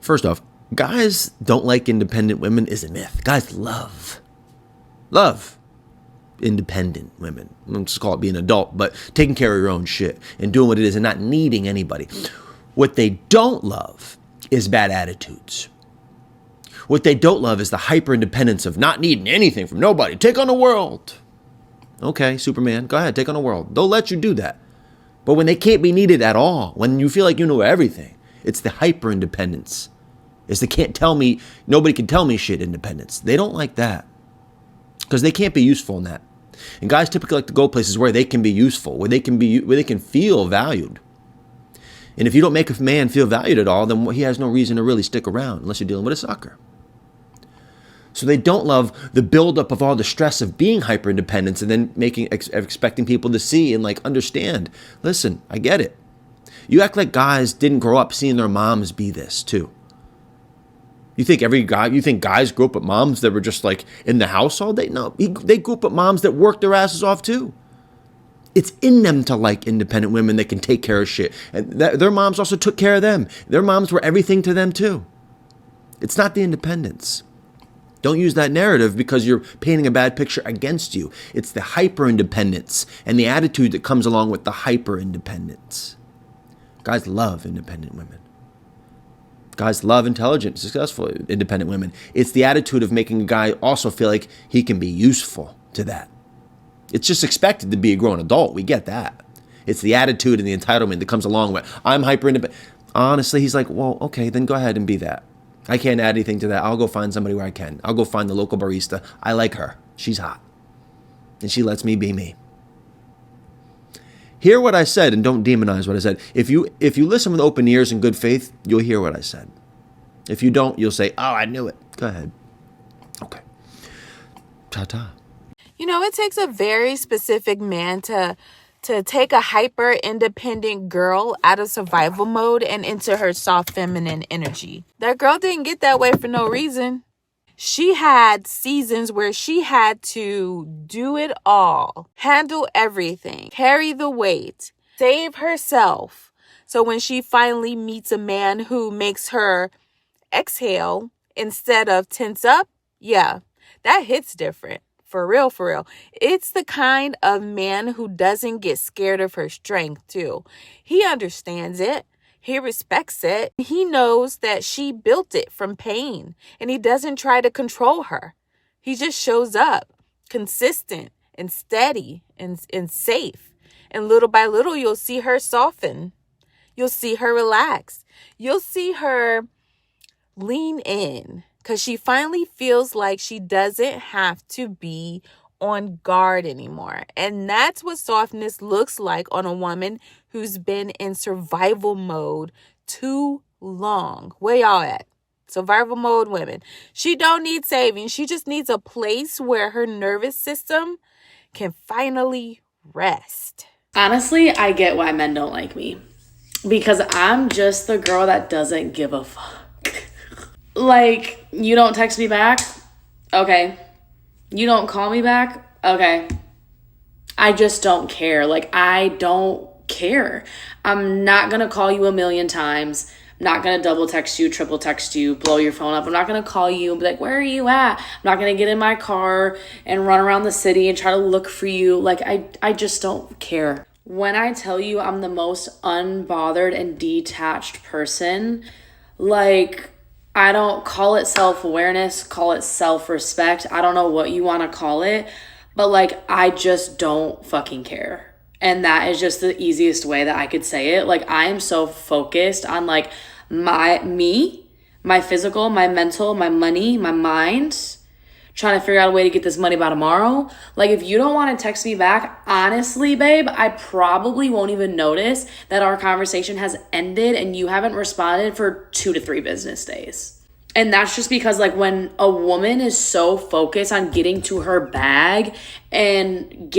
First off, guys don't like independent women is a myth. Guys love independent women. Let's just call it being an adult, but taking care of your own shit and doing what it is and not needing anybody. What they don't love is bad attitudes. What they don't love is the hyper independence of not needing anything from nobody. Take on the world. Okay, Superman, go ahead, take on the world. They'll let you do that. But when they can't be needed at all, when you feel like you know everything, it's the hyper independence. It's the can't tell me, nobody can tell me shit independence. They don't like that because they can't be useful in that. And guys typically like to go places where they can be useful, where they can feel valued. And if you don't make a man feel valued at all, then he has no reason to really stick around unless you're dealing with a sucker. So they don't love the buildup of all the stress of being hyper independent and then expecting people to see and like understand. Listen, I get it. You act like guys didn't grow up seeing their moms be this too. You think guys grew up with moms that were just like in the house all day? No, they grew up with moms that worked their asses off too. It's in them to like independent women that can take care of shit. And their moms also took care of them. Their moms were everything to them too. It's not the independence. Don't use that narrative because you're painting a bad picture against you. It's the hyper independence and the attitude that comes along with the hyper independence. Guys love independent women. Guys love intelligent, successful, independent women. It's the attitude of making a guy also feel like he can be useful to that. It's just expected to be a grown adult. We get that. It's the attitude and the entitlement that comes along with, I'm hyper independent. Honestly, he's like, well, okay, then go ahead and be that. I can't add anything to that. I'll go find somebody where I can. I'll go find the local barista. I like her. She's hot. And she lets me be me. Hear what I said and don't demonize what I said. If you listen with open ears and good faith, you'll hear what I said. If you don't, you'll say, oh, I knew it. Go ahead. Okay. Ta-ta. You know, it takes a very specific man to take a hyper independent girl out of survival mode and into her soft feminine energy. That girl didn't get that way for no reason. She had seasons where she had to do it all, handle everything, carry the weight, save herself. So when she finally meets a man who makes her exhale instead of tense up, yeah, that hits different. For real, for real. It's the kind of man who doesn't get scared of her strength, too. He understands it. He respects it. He knows that she built it from pain, and he doesn't try to control her. He just shows up, consistent and steady and safe. And little by little, you'll see her soften. You'll see her relax. You'll see her lean in because she finally feels like she doesn't have to be on guard anymore. And that's what softness looks like on a woman who's been in survival mode too long. Where y'all at? Survival mode women. She don't need saving. She just needs a place where her nervous system can finally rest. Honestly, I get why men don't like me. Because I'm just the girl that doesn't give a fuck. Like, you don't text me back? Okay. You don't call me back? Okay. I just don't care. Like, I don't care. I'm not going to call you a million times. I'm not going to double text you, triple text you, blow your phone up. I'm not going to call you and be like, where are you at? I'm not going to get in my car and run around the city and try to look for you. Like, I just don't care. When I tell you I'm the most unbothered and detached person, like, I don't call it self-awareness, call it self-respect. I don't know what you want to call it, but like, I just don't fucking care. And that is just the easiest way that I could say it. Like, I am so focused on like my physical, my mental, my money, my mind, trying to figure out a way to get this money by tomorrow. Like, if you don't want to text me back, honestly, babe, I probably won't even notice that our conversation has ended and you haven't responded for 2 to 3 business days. And that's just because, like, when a woman is so focused on getting to her bag and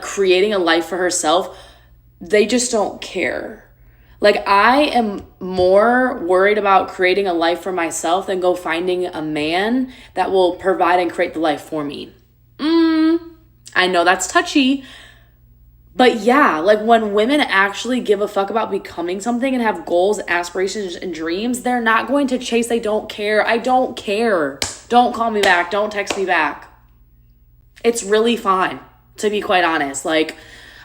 creating a life for herself, they just don't care. Like, I am more worried about creating a life for myself than go finding a man that will provide and create the life for me. I know that's touchy, But yeah, like when women actually give a fuck about becoming something and have goals, aspirations, and dreams, they're not going to chase. They don't care. I don't care. Don't call me back. Don't text me back. It's really fine, to be quite honest. Like,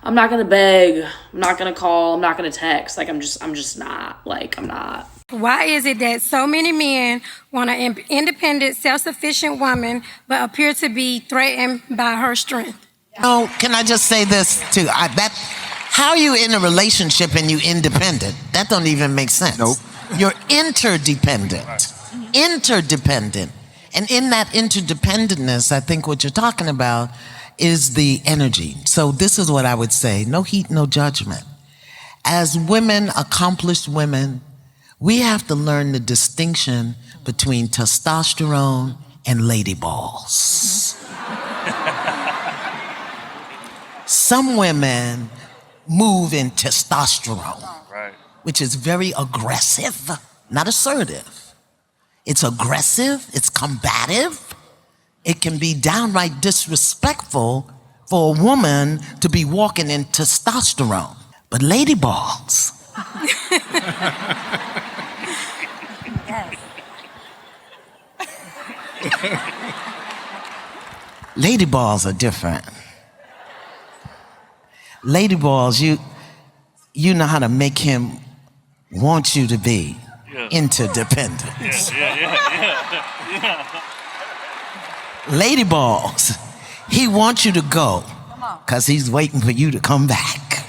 I'm not going to beg. I'm not going to call. I'm not going to text. Like, I'm just not. Like, I'm not. Why is it that so many men want an independent, self-sufficient woman but appear to be threatened by her strength? Oh, can I just say this too? How are you in a relationship and you independent? That don't even make sense. Nope. You're interdependent. Interdependent. And in that interdependentness, I think what you're talking about is the energy. So this is what I would say. No heat, no judgment. As women, accomplished women, we have to learn the distinction between testosterone and lady balls. Some women move in testosterone, Right. which is very aggressive, not assertive. It's aggressive, it's combative. It can be downright disrespectful for a woman to be walking in testosterone. But lady balls, lady balls are different. Lady balls, you know how to make him want you to be interdependent. Lady balls, he wants you to go because he's waiting for you to come back.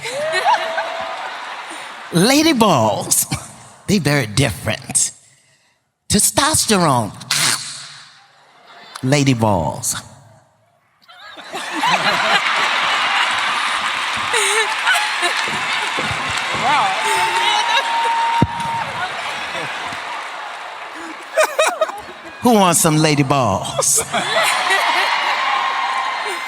Lady balls, they very different. Testosterone, lady balls. Who wants some lady balls?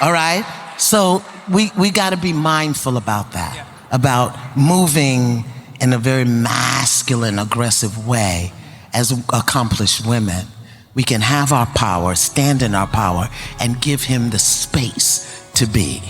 All right? So we got to be mindful about that, about moving in a very masculine, aggressive way as accomplished women. We can have our power, stand in our power, and give him the space to be.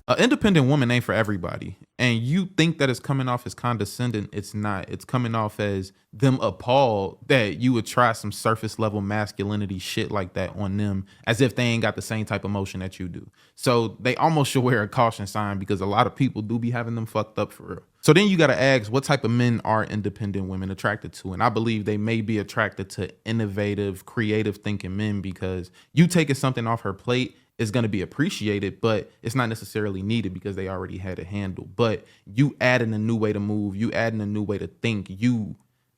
An independent woman ain't for everybody. And you think that it's coming off as condescending. It's not. It's coming off as them appalled that you would try some surface level masculinity shit like that on them, as if they ain't got the same type of emotion that you do. So they almost should wear a caution sign, because a lot of people do be having them fucked up for real. So then you got to ask, what type of men are independent women attracted to? And I believe they may be attracted to innovative, creative thinking men, because you taking something off her plate is going to be appreciated, but it's not necessarily needed because they already had it handled. But you adding a new way to move, you adding a new way to think, you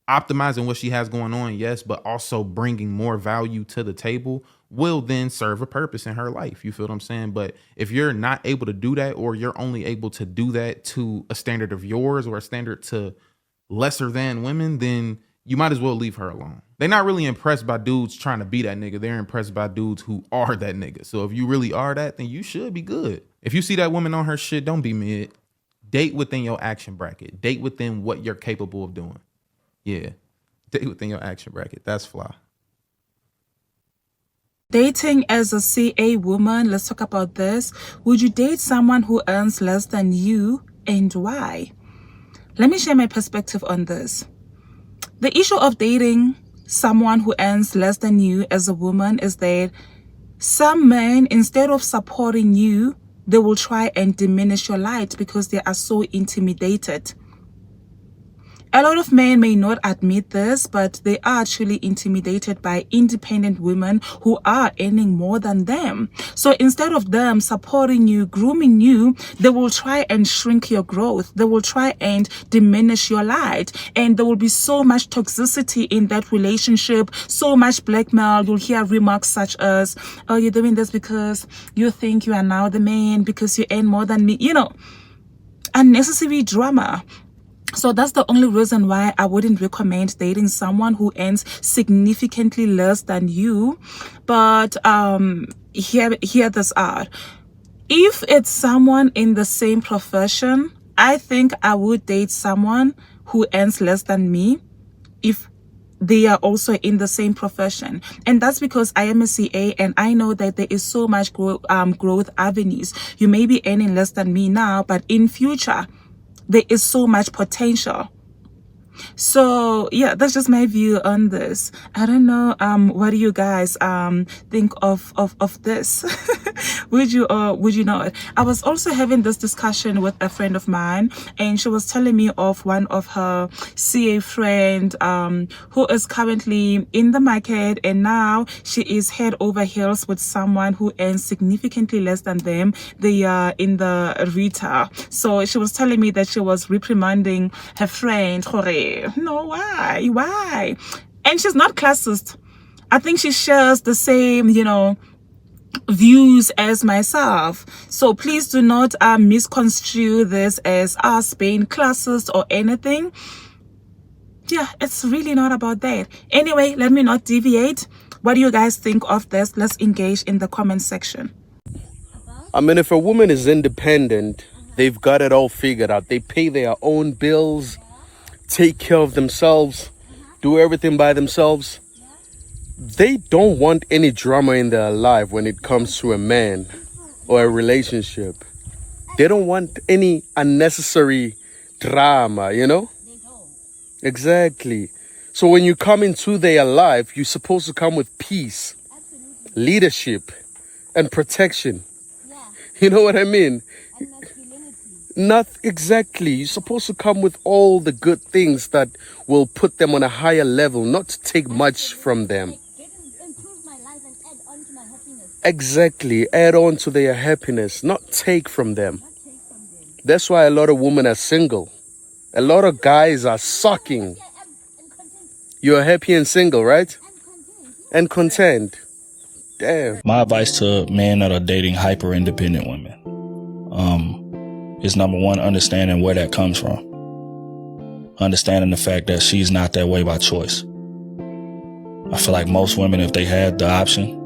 optimizing what she has going on, yes, but also bringing more value to the table will then serve a purpose in her life. You feel what I'm saying? But if you're not able to do that, or you're only able to do that to a standard of yours or a standard to lesser than women, then you might as well leave her alone. They're not really impressed by dudes trying to be that nigga. They're impressed by dudes who are that nigga. So if you really are that, then you should be good. If you see that woman on her shit, don't be mid. Date within your action bracket. Date within what you're capable of doing. Yeah. Date within your action bracket. That's fly. Dating as a CA woman, let's talk about this. Would you date someone who earns less than you, and why? Let me share my perspective on this. The issue of dating someone who earns less than you as a woman is that some men, instead of supporting you, they will try and diminish your light because they are so intimidated. A lot of men may not admit this, but they are actually intimidated by independent women who are earning more than them. So instead of them supporting you, grooming you, they will try and shrink your growth. They will try and diminish your light. And there will be so much toxicity in that relationship, so much blackmail. You'll hear remarks such as, oh, you're doing this because you think you are now the man, because you earn more than me. You know, unnecessary drama. So that's the only reason why I wouldn't recommend dating someone who earns significantly less than you. But hear this out. If it's someone in the same profession, I think I would date someone who earns less than me if they are also in the same profession. And that's because I am a CA and I know that there is so much growth avenues. You may be earning less than me now, but in future, there is so much potential. So yeah, that's just my view on this. I don't know, what do you guys think of this? Would you or would you not? I was also having this discussion with a friend of mine, and she was telling me of one of her CA friend who is currently in the market, and now she is head over heels with someone who earns significantly less than them. They are in the retail. So she was telling me that she was reprimanding her friend. No, why? And she's not classist. I think she shares the same, views as myself. So please do not misconstrue this as us being classist or anything. Yeah, it's really not about that. Anyway, let me not deviate. What do you guys think of this? Let's engage in the comment section. I mean, if a woman is independent, they've got it all figured out. They pay their own bills, take care of themselves, do everything by themselves. They don't want any drama in their life when it comes to a man or a relationship. They don't want any unnecessary drama, Exactly. So when you come into their life, you're supposed to come with peace, leadership, and protection. You know what I mean? Not exactly. You're supposed to come with all the good things that will put them on a higher level, not to take much from them. Exactly. Add on to their happiness, not take from them. That's why a lot of women are single. A lot of guys are sucking. You're happy and single, right? And content. Damn. My advice to men that are dating hyper independent women is number one, understanding where that comes from. Understanding the fact that she's not that way by choice. I feel like most women, if they had the option,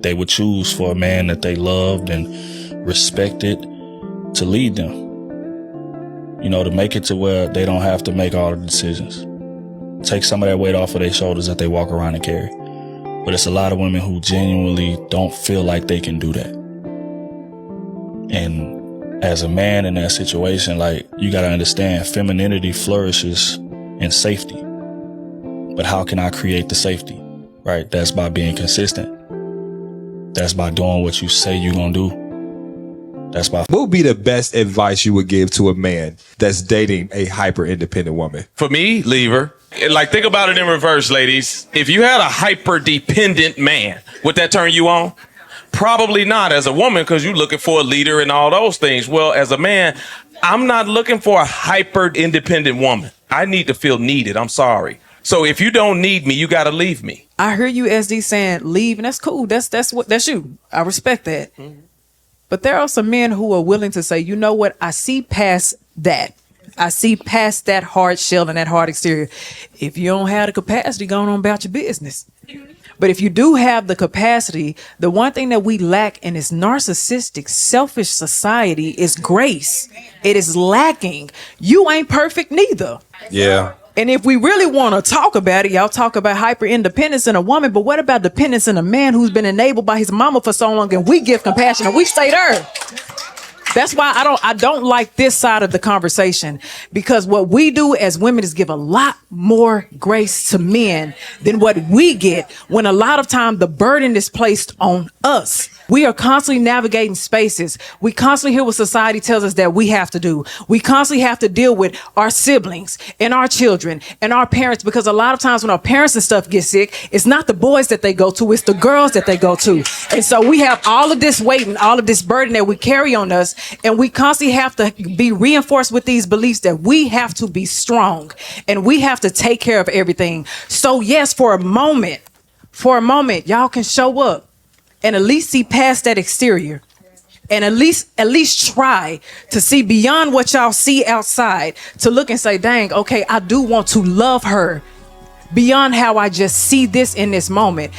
they would choose for a man that they loved and respected to lead them. To make it to where they don't have to make all the decisions. Take some of that weight off of their shoulders that they walk around and carry. But it's a lot of women who genuinely don't feel like they can do that. And as a man in that situation, you gotta understand, femininity flourishes in safety. But how can I create the safety? Right? That's by being consistent. That's by doing what you say you're gonna do. What would be the best advice you would give to a man that's dating a hyper independent woman? For me, leave her. Think about it in reverse, ladies. If you had a hyper dependent man, would that turn you on? Probably not as a woman, because you're looking for a leader and all those things. Well, as a man, I'm not looking for a hyper independent woman. I need to feel needed. I'm sorry. So if you don't need me, you got to leave me. I hear you, SD, saying leave, and that's cool. That's you. I respect that. Mm-hmm. But there are some men who are willing to say, you know what? I see past that. I see past that hard shell and that hard exterior. If you don't have the capacity, go on about your business. But if you do have the capacity, the one thing that we lack in this narcissistic, selfish society is grace. It is lacking. You ain't perfect neither. Yeah. And if we really want to talk about it, y'all talk about hyper independence in a woman, but what about dependence in a man who's been enabled by his mama for so long, and we give compassion and we stay there? That's why I don't like this side of the conversation, because what we do as women is give a lot more grace to men than what we get, when a lot of time the burden is placed on us. We are constantly navigating spaces. We constantly hear what society tells us that we have to do. We constantly have to deal with our siblings and our children and our parents, because a lot of times when our parents and stuff get sick, it's not the boys that they go to, it's the girls that they go to. And so we have all of this weight and all of this burden that we carry on us, and we constantly have to be reinforced with these beliefs that we have to be strong and we have to take care of everything. So yes, for a moment, y'all can show up and at least see past that exterior, and at least try to see beyond what y'all see outside, to look and say, dang, okay, I do want to love her beyond how I just see this in this moment.